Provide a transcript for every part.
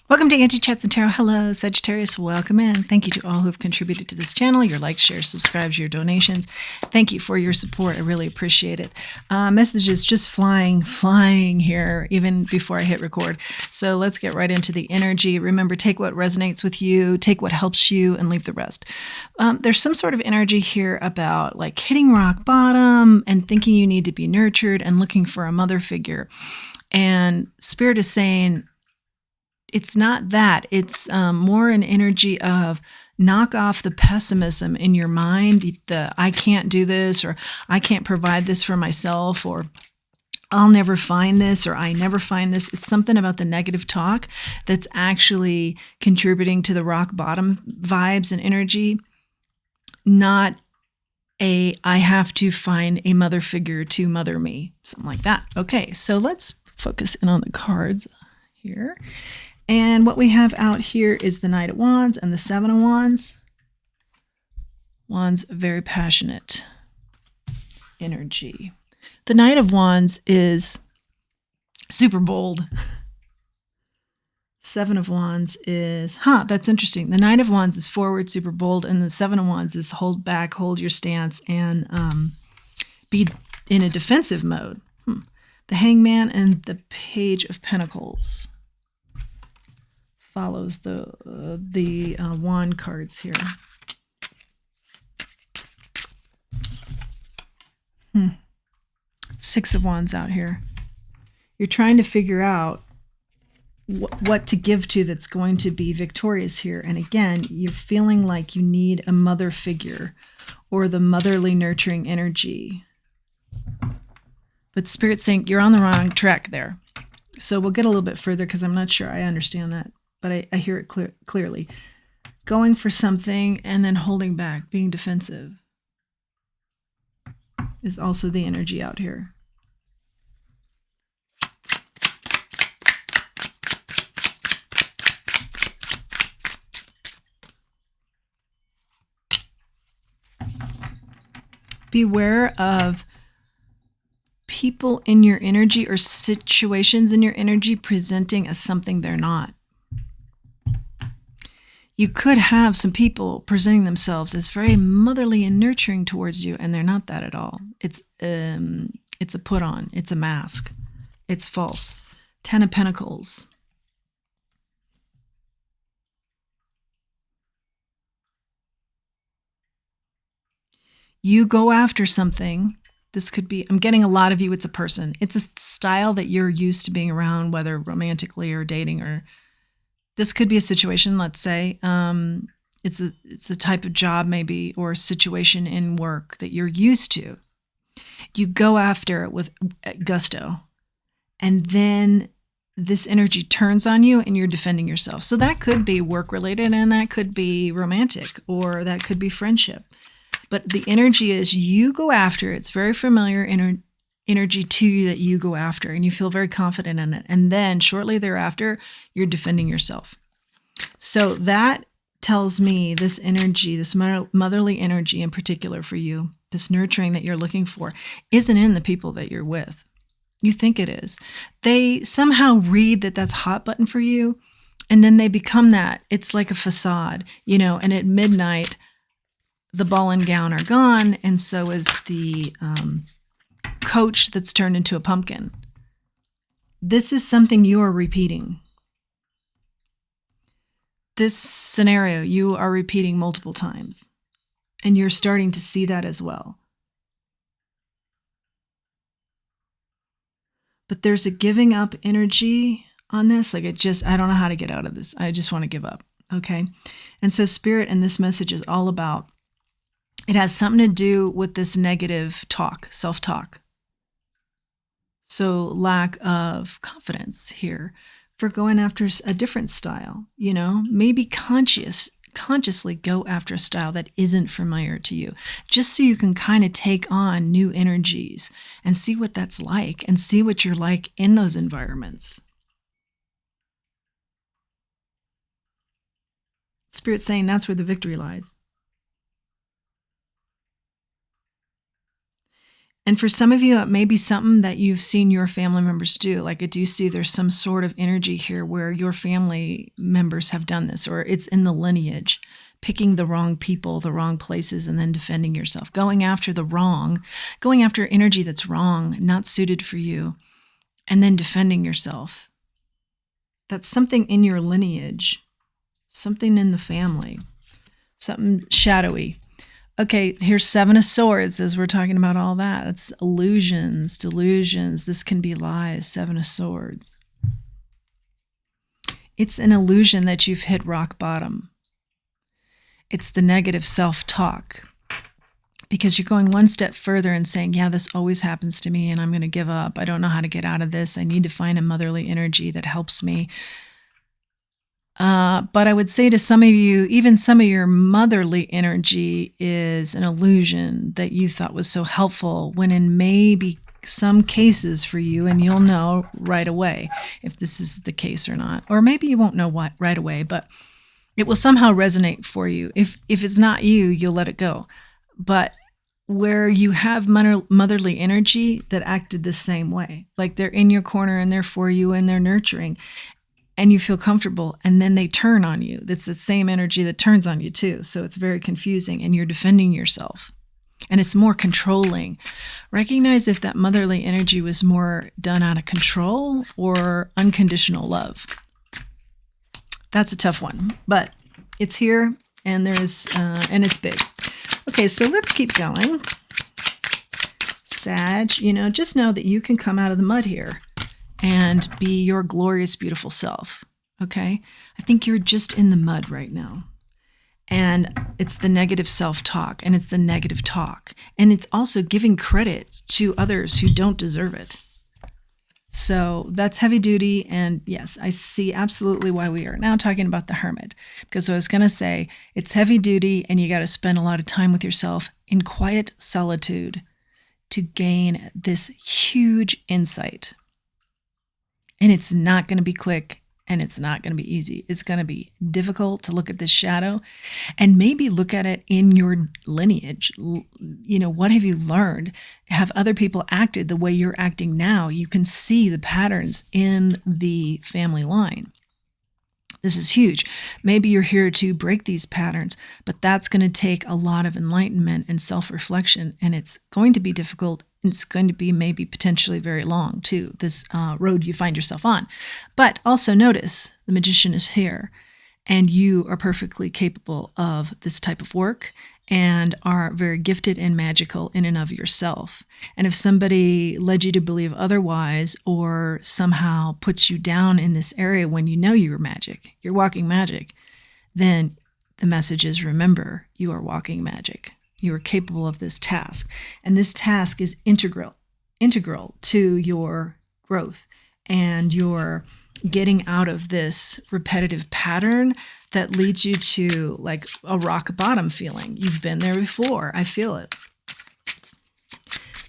Welcome to Angie Chats and Tarot. Hello, Sagittarius. Welcome in. Thank you to all who have contributed to this channel, your likes, shares, subscribes, your donations. Thank you for your support. I really appreciate it. Messages just flying here even before I hit record. So let's get right into the energy. Remember, take what resonates with you, take what helps you, and leave the rest. There's some sort of energy here about like hitting rock bottom and thinking you need to be nurtured and looking for a mother figure. And Spirit is saying, it's not that. It's more an energy of knock off the pessimism in your mind, the I can't do this, or I can't provide this for myself, or I'll never find this, or I never find this. It's something about the negative talk that's actually contributing to the rock bottom vibes and energy, not I have to find a mother figure to mother me, something like that. Okay, so let's focus in on the cards here. And what we have out here is the Knight of Wands and the Seven of Wands. Wands, very passionate energy. The Knight of Wands is super bold. Seven of Wands is, that's interesting. The Knight of Wands is forward, super bold, and the Seven of Wands is hold back, hold your stance, and be in a defensive mode. The Hangman and the Page of Pentacles follows the wand cards here. Six of Wands out here. You're trying to figure out what to give to that's going to be victorious here. And again, you're feeling like you need a mother figure or the motherly nurturing energy. But Spirit's saying you're on the wrong track there. So we'll get a little bit further because I'm not sure I understand that. But I hear it clearly. Going for something and then holding back, being defensive, is also the energy out here. Beware of people in your energy or situations in your energy presenting as something they're not. You could have some people presenting themselves as very motherly and nurturing towards you, and they're not that at all. It's a put on. It's a mask. It's false. Ten of Pentacles. You go after something. This could be, I'm getting a lot of you, it's a person. It's a style that you're used to being around, whether romantically or dating, or this could be a situation, let's say. It's a type of job maybe, or situation in work that you're used to. You go after it with gusto. And then this energy turns on you and you're defending yourself. So that could be work related, and that could be romantic, or that could be friendship. But the energy is you go after it. It's very familiar energy to you that you go after, and you feel very confident in it. And then shortly thereafter, you're defending yourself. So that tells me this energy, this motherly energy in particular for you, this nurturing that you're looking for, isn't in the people that you're with. You think it is. They somehow read that that's hot button for you, and then they become that. It's like a facade, and at midnight, the ball and gown are gone, and so is the coach that's turned into a pumpkin. This is something you are repeating. This scenario you are repeating multiple times, and you're starting to see that as well. But there's a giving up energy on this. Like I don't know how to get out of this. I just want to give up. Okay. And so Spirit and this message is all about, it has something to do with this negative talk, self-talk. So lack of confidence here for going after a different style, maybe consciously go after a style that isn't familiar to you, just so you can kind of take on new energies and see what that's like and see what you're like in those environments. Spirit's saying that's where the victory lies. And for some of you, it may be something that you've seen your family members do. Like I do see there's some sort of energy here where your family members have done this, or it's in the lineage, picking the wrong people, the wrong places, and then defending yourself, going after the wrong, going after energy that's wrong, not suited for you, and then defending yourself. That's something in your lineage, something in the family, something shadowy. Okay, here's Seven of Swords as we're talking about all that. It's illusions, delusions. This can be lies, Seven of Swords. It's an illusion that you've hit rock bottom. It's the negative self-talk because you're going one step further and saying, yeah, this always happens to me and I'm going to give up. I don't know how to get out of this. I need to find a motherly energy that helps me. But I would say to some of you, even some of your motherly energy is an illusion that you thought was so helpful when in maybe some cases for you, and you'll know right away if this is the case or not. Or maybe you won't know what right away, but it will somehow resonate for you. If it's not you, you'll let it go. But where you have motherly energy that acted the same way, like they're in your corner and they're for you and they're nurturing, and you feel comfortable, and then they turn on you. That's the same energy that turns on you too. So it's very confusing, and you're defending yourself. And it's more controlling. Recognize if that motherly energy was more done out of control or unconditional love. That's a tough one, but it's here, and and it's big. Okay, so let's keep going. Sag, just know that you can come out of the mud here and be your glorious, beautiful self, okay? I think you're just in the mud right now. And it's the negative self-talk, and it's the negative talk. And it's also giving credit to others who don't deserve it. So that's heavy duty, and yes, I see absolutely why we are now talking about the Hermit. Because I was going to say, it's heavy duty, and you got to spend a lot of time with yourself in quiet solitude to gain this huge insight. And it's not going to be quick, and it's not going to be easy. It's going to be difficult to look at this shadow and maybe look at it in your lineage. What have you learned? Have other people acted the way you're acting now? You can see the patterns in the family line. This is huge. Maybe you're here to break these patterns, but that's going to take a lot of enlightenment and self-reflection, and it's going to be difficult. It's going to be maybe potentially very long, too, this road you find yourself on. But also notice the magician is here, and you are perfectly capable of this type of work and are very gifted and magical in and of yourself. And if somebody led you to believe otherwise or somehow puts you down in this area when you know you're magic, you're walking magic, then the message is, remember, you are walking magic. You are capable of this task. And this task is integral to your growth and your getting out of this repetitive pattern that leads you to like a rock bottom feeling. You've been there before. I feel it.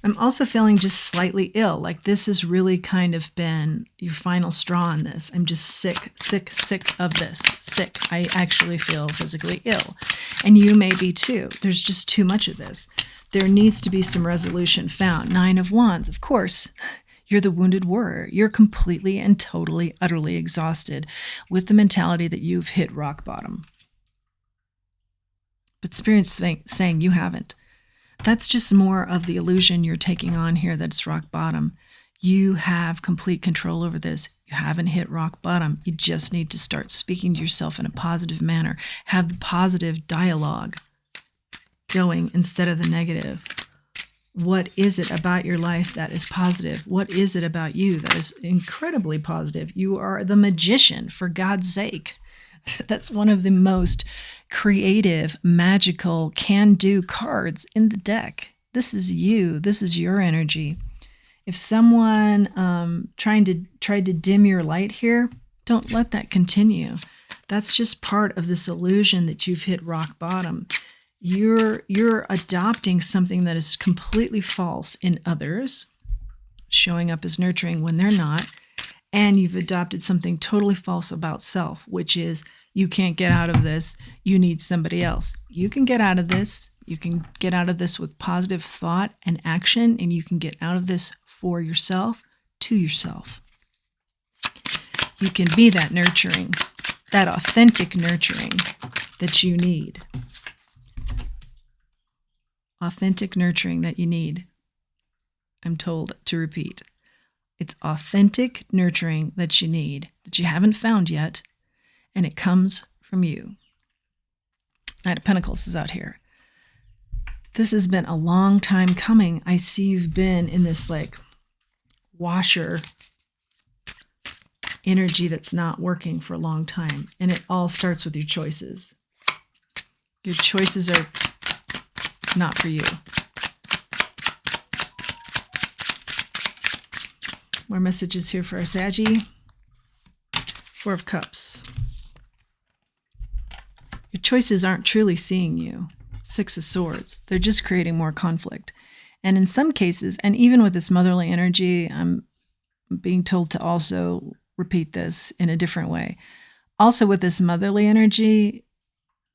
I'm also feeling just slightly ill. Like this has really kind of been your final straw on this. I'm just sick of this. Sick. I actually feel physically ill. And you may be too. There's just too much of this. There needs to be some resolution found. 9 of Wands, of course. You're the wounded warrior. You're completely and totally, utterly exhausted with the mentality that you've hit rock bottom. But Spirit's saying you haven't. That's just more of the illusion you're taking on here that it's rock bottom. You have complete control over this. You haven't hit rock bottom. You just need to start speaking to yourself in a positive manner. Have the positive dialogue going instead of the negative. What is it about your life that is positive? What is it about you that is incredibly positive? You are the magician, for God's sake. That's one of the most creative, magical, can-do cards in the deck. This is you. This is your energy. If someone tried to dim your light here, don't let that continue. That's just part of this illusion that you've hit rock bottom. You're adopting something that is completely false in others, showing up as nurturing when they're not, and you've adopted something totally false about self, which is you can't get out of this, you need somebody else. You can get out of this, You can get out of this with positive thought and action, and you can get out of this for yourself, to yourself. You can be that nurturing, that authentic nurturing that you need. Authentic nurturing that you need. I'm told to repeat. It's authentic nurturing that you need, that you haven't found yet, and it comes from you. Knight of Pentacles is out here. This has been a long time coming. I see you've been in this like washer energy that's not working for a long time. And it all starts with your choices. Your choices are not for you. More messages here for our Saggy. Four of Cups. Your choices aren't truly seeing you. Six of Swords. They're just creating more conflict. And in some cases, and even with this motherly energy, I'm being told to also repeat this in a different way. Also with this motherly energy,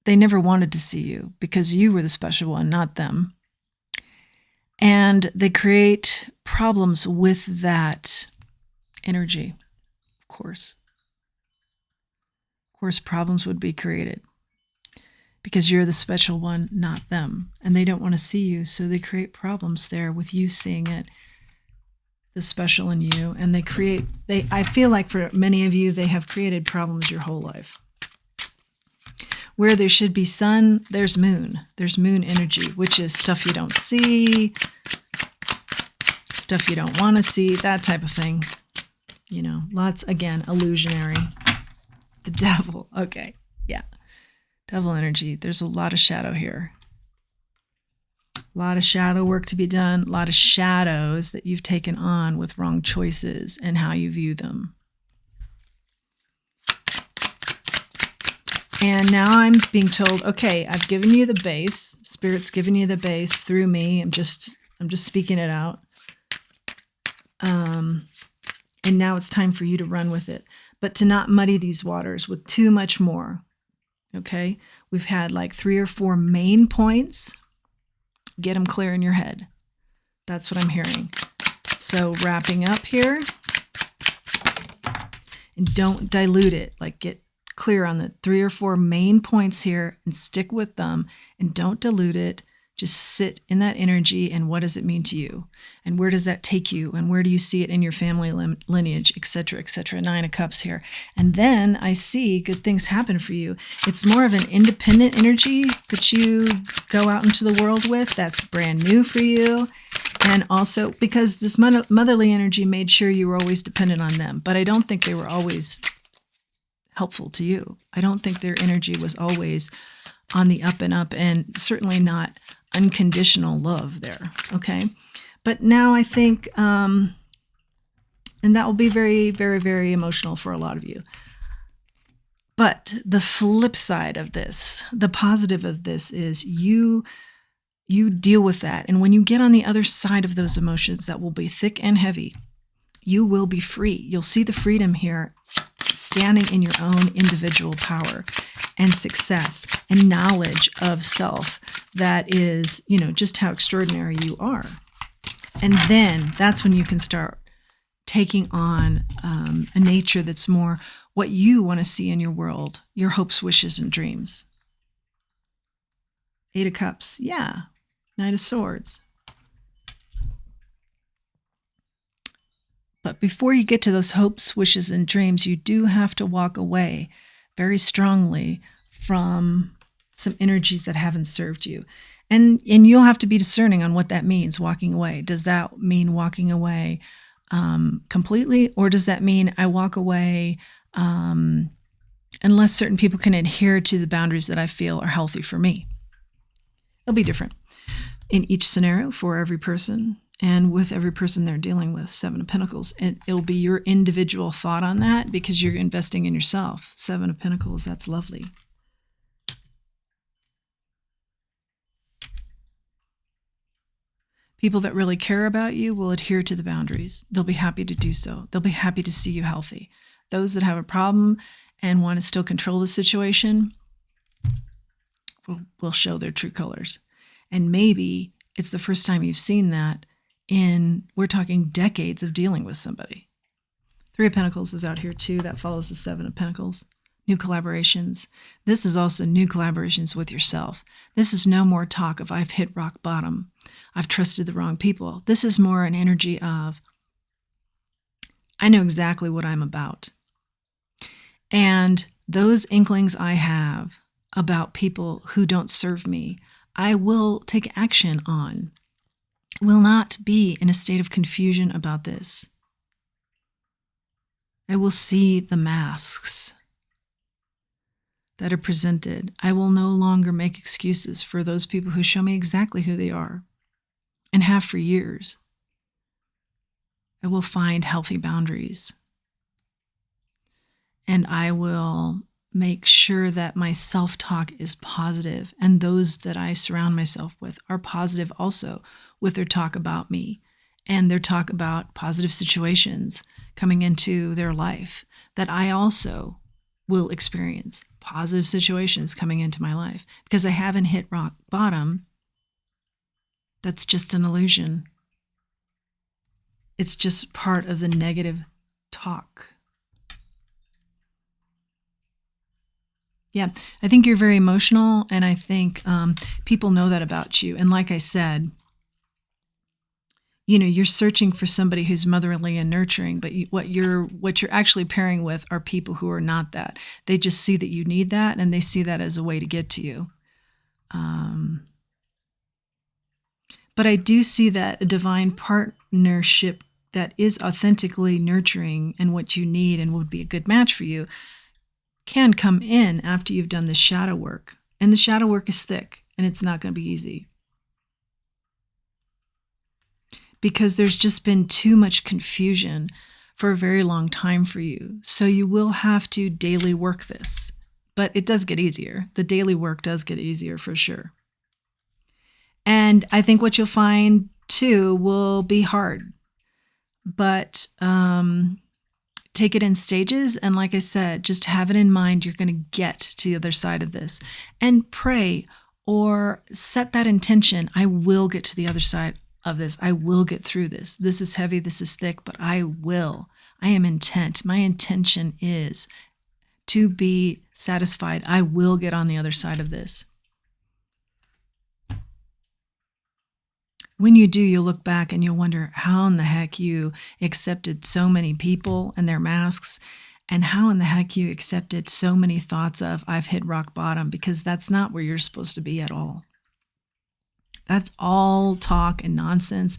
they never wanted to see you because you were the special one, not them. And they create problems with that energy, of course. Of course, problems would be created because you're the special one, not them. And they don't want to see you, so they create problems there with you seeing it, the special in you. And I feel like for many of you, they have created problems your whole life. Where there should be sun, there's moon. There's moon energy, which is stuff you don't see, stuff you don't want to see, that type of thing. You know, lots, again, illusionary. The devil. Okay, yeah. Devil energy. There's a lot of shadow here. A lot of shadow work to be done. A lot of shadows that you've taken on with wrong choices and how you view them. And now I'm being told, okay, I've given you the base. Spirit's given you the base through me. I'm just speaking it out. And now it's time for you to run with it. But to not muddy these waters with too much more. Okay? We've had like 3 or 4 main points. Get them clear in your head. That's what I'm hearing. So wrapping up here. And don't dilute it. Like get clear on the 3 or 4 main points here and stick with them and don't dilute it. Just sit in that energy and what does it mean to you? And where does that take you? And where do you see it in your family lineage, etc., etc. 9 of Cups here. And then I see good things happen for you. It's more of an independent energy that you go out into the world with. That's brand new for you. And also because this motherly energy made sure you were always dependent on them. But I don't think they were always helpful to you. I don't think their energy was always on the up and up, and certainly not unconditional love there. Okay. But now I think, and that will be very, very, very emotional for a lot of you. But the flip side of this, the positive of this is you deal with that. And when you get on the other side of those emotions that will be thick and heavy, you will be free. You'll see the freedom here, standing in your own individual power and success and knowledge of self that is, you know, just how extraordinary you are. And then that's when you can start taking on a nature that's more what you want to see in your world, your hopes, wishes, and dreams. 8 of Cups. Yeah. Knight of Swords. But before you get to those hopes, wishes, and dreams, you do have to walk away very strongly from some energies that haven't served you. And you'll have to be discerning on what that means, walking away. Does that mean walking away completely? Or does that mean I walk away unless certain people can adhere to the boundaries that I feel are healthy for me? It'll be different in each scenario for every person. And with every person they're dealing with, 7 of Pentacles. And it'll be your individual thought on that because you're investing in yourself. 7 of Pentacles, that's lovely. People that really care about you will adhere to the boundaries. They'll be happy to do so. They'll be happy to see you healthy. Those that have a problem and want to still control the situation will show their true colors. And maybe it's the first time you've seen that we're talking decades of dealing with somebody. Three of Pentacles is out here too. That follows the Seven of Pentacles. New collaborations. This is also new collaborations with yourself. This is no more talk of I've hit rock bottom. I've trusted the wrong people. This is more an energy of I know exactly what I'm about. And those inklings I have about people who don't serve me, I will take action on. Will not be in a state of confusion about this. I will see the masks that are presented. I will no longer make excuses for those people who show me exactly who they are and have for years. I will find healthy boundaries. And I will make sure that my self-talk is positive, and those that I surround myself with are positive also with their talk about me and their talk about positive situations coming into their life, that I also will experience positive situations coming into my life. Because I haven't hit rock bottom, that's just an illusion. It's just part of the negative talk. Yeah, I think you're very emotional, and I think people know that about you. And like I said, you're searching for somebody who's motherly and nurturing, but what you're actually pairing with are people who are not that. They just see that you need that, and they see that as a way to get to you. But I do see that a divine partnership that is authentically nurturing and what you need and would be a good match for you can come in after you've done the shadow work. And the shadow work is thick, and it's not going to be easy. Because there's just been too much confusion for a very long time for you. So you will have to daily work this. But it does get easier. The daily work does get easier for sure. And I think what you'll find too will be hard. But take it in stages. And like I said, just have it in mind you're going to get to the other side of this. And pray or set that intention. I will get to the other side of this. I will get through this. This is heavy. This is thick, but I will. I am intent. My intention is to be satisfied. I will get on the other side of this. When you do, you'll look back and you'll wonder how in the heck you accepted so many people and their masks, and how in the heck you accepted so many thoughts of, I've hit rock bottom, because that's not where you're supposed to be at all. That's all talk and nonsense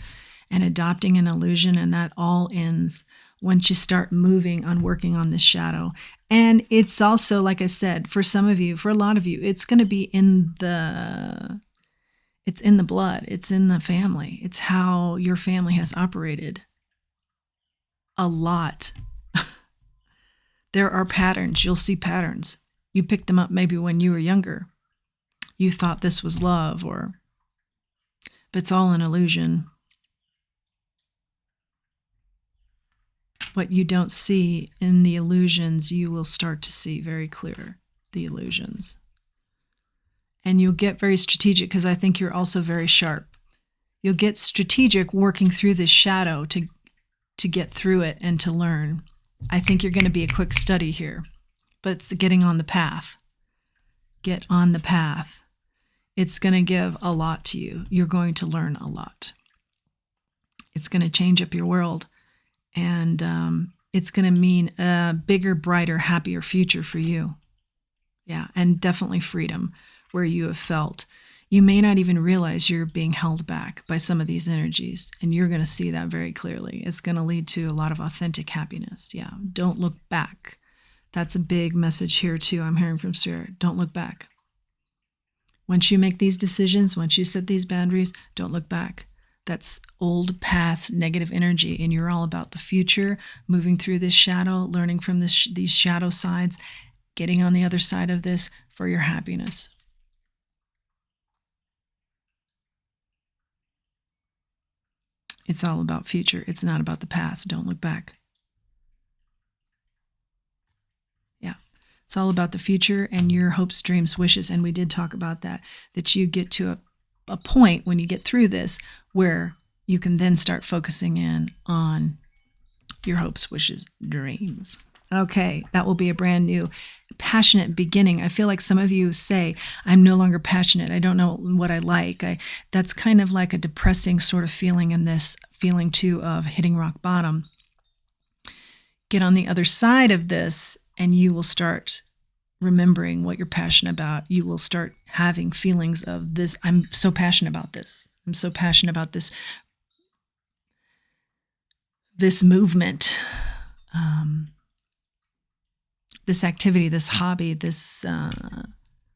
and adopting an illusion, and that all ends once you start moving on working on this shadow. And it's also, like I said, for some of you, for a lot of you, it's going to be in the blood. It's in the family. It's how your family has operated. A lot. There are patterns. You'll see patterns. You picked them up maybe when you were younger. You thought this was love, but it's all an illusion. What you don't see in the illusions, you will start to see very clear, the illusions. And you'll get very strategic, because I think you're also very sharp. You'll get strategic working through this shadow to get through it and to learn. I think you're going to be a quick study here, but it's getting on the path. Get on the path. It's going to give a lot to you. You're going to learn a lot. It's going to change up your world, and it's going to mean a bigger, brighter, happier future for you. Yeah, and definitely freedom. Where you have felt you may not even realize you're being held back by some of these energies, and you're going to see that very clearly. It's going to lead to a lot of authentic happiness. Yeah, don't look back. That's a big message here too. I'm hearing from Spirit. Don't look back. Once you make these decisions, once you set these boundaries, don't look back. That's old, past, negative energy, and you're all about the future, moving through this shadow, learning from these shadow sides, getting on the other side of this for your happiness. It's all about future. It's not about the past. Don't look back. Yeah. It's all about the future and your hopes, dreams, wishes. And we did talk about that you get to a point when you get through this where you can then start focusing in on your hopes, wishes, dreams. Okay, that will be a brand new passionate beginning. I feel like some of you say, I'm no longer passionate. I don't know what I like. That's kind of like a depressing sort of feeling in this feeling too of hitting rock bottom. Get on the other side of this and you will start remembering what you're passionate about. You will start having feelings of this. I'm so passionate about this. I'm so passionate about this movement, this activity, this hobby, this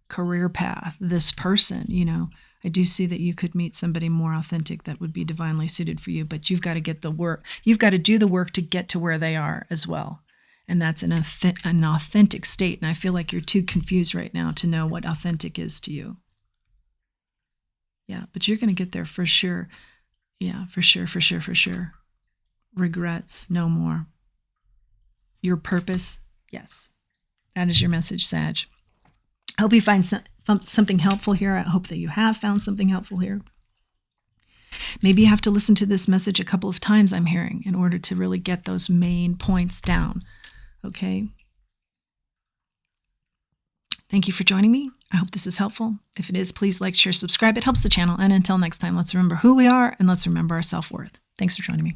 career path, this person. You know, I do see that you could meet somebody more authentic that would be divinely suited for you, but you've got to get the work. You've got to do the work to get to where they are as well. And that's an authentic state. And I feel like you're too confused right now to know what authentic is to you. Yeah, but you're going to get there for sure. Yeah, for sure, for sure, for sure. Regrets, no more. Your purpose, yes. That is your message, Sag. I hope you find something helpful here. I hope that you have found something helpful here. Maybe you have to listen to this message a couple of times, I'm hearing, in order to really get those main points down. Okay? Thank you for joining me. I hope this is helpful. If it is, please like, share, subscribe. It helps the channel. And until next time, let's remember who we are and let's remember our self-worth. Thanks for joining me.